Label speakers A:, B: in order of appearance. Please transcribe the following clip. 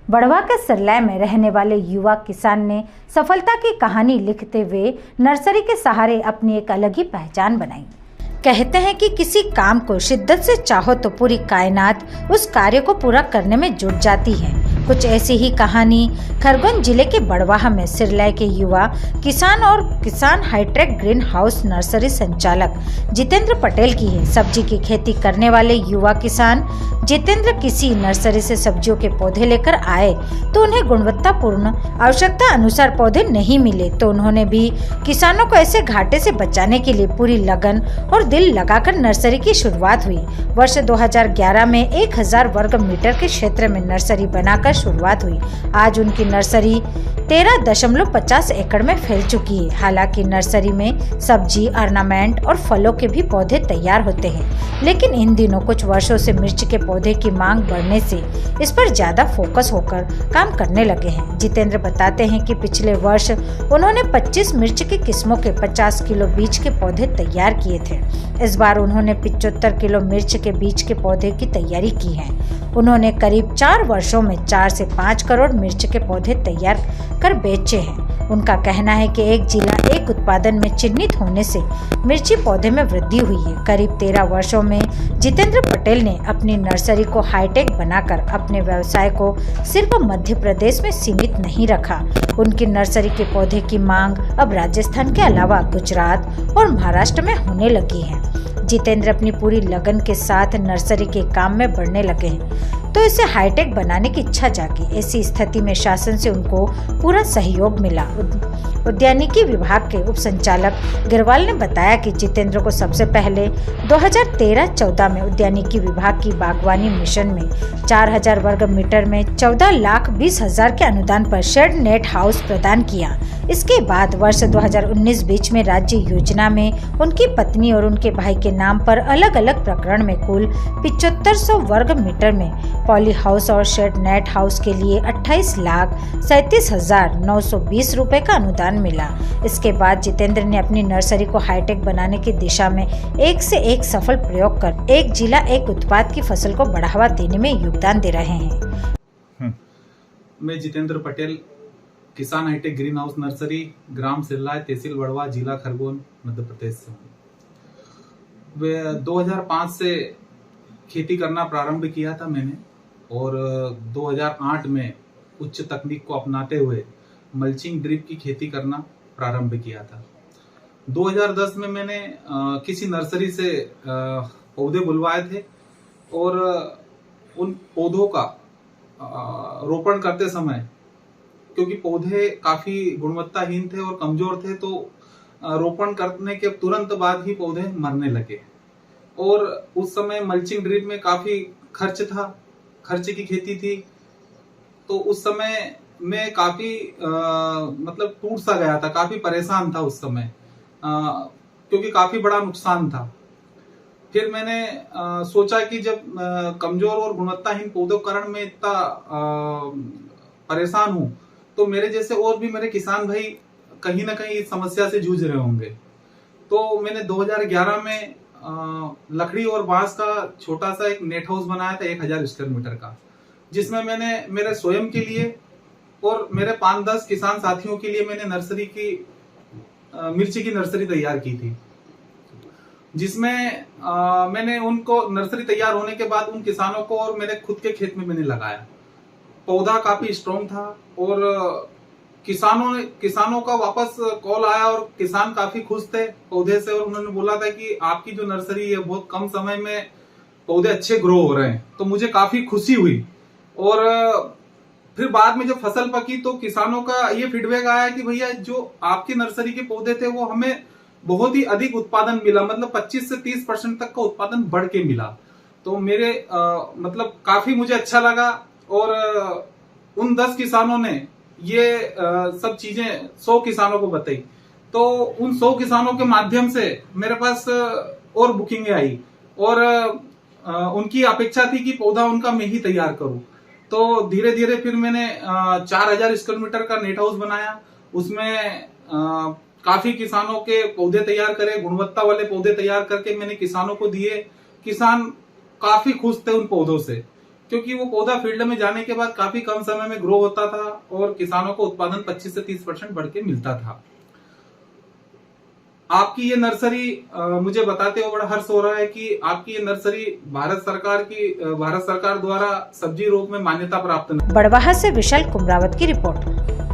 A: बढ़वा के सिरलै में रहने वाले युवा किसान ने सफलता की कहानी लिखते हुए नर्सरी के सहारे अपनी एक अलग ही पहचान बनाई। कहते हैं कि किसी काम को शिद्दत से चाहो तो पूरी कायनात उस कार्य को पूरा करने में जुट जाती है। कुछ ऐसी ही कहानी खरगोन जिले के बढ़वाहा में सिरलै के युवा किसान और किसान हाईटेक ग्रीन हाउस नर्सरी संचालक जितेंद्र पटेल की है। सब्जी की खेती करने वाले युवा किसान जितेंद्र किसी नर्सरी से सब्जियों के पौधे लेकर आए तो उन्हें गुणवत्तापूर्ण आवश्यकता अनुसार पौधे नहीं मिले, तो उन्होंने भी किसानों को ऐसे घाटे से बचाने के लिए पूरी लगन और दिल लगाकर नर्सरी की शुरुआत हुई। वर्ष 2011 में 1000 वर्ग मीटर के क्षेत्र में नर्सरी बनाकर शुरुआत हुई। आज उनकी नर्सरी 13.50 एकड़ में फैल चुकी है। हालांकि नर्सरी में सब्जी, ऑर्नामेंट और फलों के भी पौधे तैयार होते हैं, लेकिन इन दिनों कुछ वर्षों से मिर्च के पौधे की मांग बढ़ने से इस पर ज्यादा फोकस होकर काम करने लगे हैं। जितेंद्र बताते हैं कि पिछले वर्ष उन्होंने 25 मिर्च की किस्मों के 50 किलो बीज के पौधे तैयार किए थे। इस बार उन्होंने 75 किलो मिर्च के बीज के पौधे की तैयारी की है। उन्होंने करीब 4 वर्षों में 4 से 5 करोड़ मिर्च के पौधे तैयार कर बेचे हैं। उनका कहना है कि एक जिला एक उत्पादन में चिन्हित होने से मिर्ची पौधे में वृद्धि हुई है। करीब 13 वर्षों में जितेंद्र पटेल ने अपनी नर्सरी को हाईटेक बनाकर अपने व्यवसाय को सिर्फ मध्य प्रदेश में सीमित नहीं रखा। उनकी नर्सरी के पौधे की मांग अब राजस्थान के अलावा गुजरात और महाराष्ट्र में होने लगी है। जितेंद्र अपनी पूरी लगन के साथ नर्सरी के काम में बढ़ने लगे हैं, तो इसे हाईटेक बनाने की इच्छा जागी। ऐसी स्थिति में शासन से उनको पूरा सहयोग मिला। उद्यानिकी विभाग के उप संचालक गिरवाल ने बताया कि जितेंद्र को सबसे पहले 2013-14 में उद्यानिकी विभाग की बागवानी मिशन में 4000 वर्ग मीटर में 14,20,000 के अनुदान पर शेड नेट हाउस प्रदान किया। इसके बाद वर्ष 2019 बीच में राज्य योजना में उनकी पत्नी और उनके भाई के नाम पर अलग अलग प्रकरण में कुल 7500 वर्ग मीटर में पॉली हाउस और शेड नेट हाउस के लिए 28,37,920 रुपए का अनुदान मिला। इसके बाद जितेंद्र ने अपनी नर्सरी को हाईटेक बनाने की दिशा में एक से एक सफल प्रयोग कर एक जिला एक उत्पाद की फसल को बढ़ावा देने में योगदान दे रहे हैं।
B: मैं जितेंद्र पटेल, किसान हाईटेक ग्रीन हाउस नर्सरी, ग्राम सिरलै, तहसील बढ़वा, जिला खरगोन, मध्य प्रदेश से हूँ। 2005 से खेती करना प्रारंभ किया था मैंने, और 2008 में उच्च तकनीक को अपनाते हुए मल्चिंग ड्रिप की खेती करना प्रारंभ किया था। 2010 में मैंने किसी नर्सरी से पौधे बुलवाए थे, और उन पौधों का रोपण करते समय क्योंकि पौधे काफी गुणवत्ताहीन थे और कमजोर थे, तो रोपण करने के तुरंत बाद ही पौधे मरने लगे। और उस समय मल्चिंग ड्रिप में काफी खर्च था, खर्च की खेती थी, तो उस समय मैं काफी मतलब टूट सा गया था, काफी परेशान था उस समय, क्योंकि काफी बड़ा नुकसान था। फिर मैंने सोचा कि जब कमजोर और गुणवत्ताहीन पौधों के कारण मैं इतना परेशान हूं, तो मेरे जैसे और भी मेरे किसान भाई कहीं ना कहीं इस समस्या से जूझ रहे होंगे। तो मैंने 2011 में लकड़ी और बांस का छोटा सा एक नेट हाउस बनाया था 1000 स्क्वायर मीटर का, जिसमें मैंने मेरे स्वयं के लिए और मेरे 5-10 किसान साथियों के लिए मैंने नर्सरी की मिर्ची की नर्सरी तैयार की थी, जिसमें मैंने उनको नर्सरी तैयार होने के बाद उन किसानों को और मेरे खुद के खेत में मैंने लगाया। पौधा काफी स्ट्रॉन्ग था, और किसानों का वापस कॉल आया और किसान काफी खुश थे पौधे से, और उन्होंने बोला था कि आपकी जो नर्सरी है बहुत कम समय में पौधे अच्छे ग्रो हो रहे हैं। तो मुझे काफी खुशी हुई। और फिर बाद में जब फसल पकी तो किसानों का ये फीडबैक आया कि भैया जो आपकी नर्सरी के पौधे थे वो हमें बहुत ही अधिक उत्पादन मिला, मतलब 25 से 30% तक का उत्पादन बढ़ के मिला। तो मेरे मतलब काफी मुझे अच्छा लगा। और उन 10 किसानों ने ये सब चीजें 100 किसानों को बताई, तो उन 100 किसानों के माध्यम से मेरे पास और बुकिंग आई, और उनकी अपेक्षा थी कि पौधा उनका मैं ही तैयार करूं। तो धीरे धीरे फिर मैंने 4000 स्क्वायर मीटर का नेट हाउस बनाया। उसमें काफी किसानों के पौधे तैयार करे, गुणवत्ता वाले पौधे तैयार करके मैंने किसानों को दिए। किसान काफी खुश थे उन पौधों से, क्योंकि वो पौधा फील्ड में जाने के बाद काफी कम समय में ग्रो होता था और किसानों को उत्पादन 25 से 30% बढ़ के मिलता था। आपकी ये नर्सरी मुझे बताते हुए बड़ा हर्ष हो रहा है कि आपकी ये नर्सरी भारत सरकार द्वारा सब्जी रोप में मान्यता प्राप्त है।
A: बड़वाहा से विशाल कुमरावत की रिपोर्ट।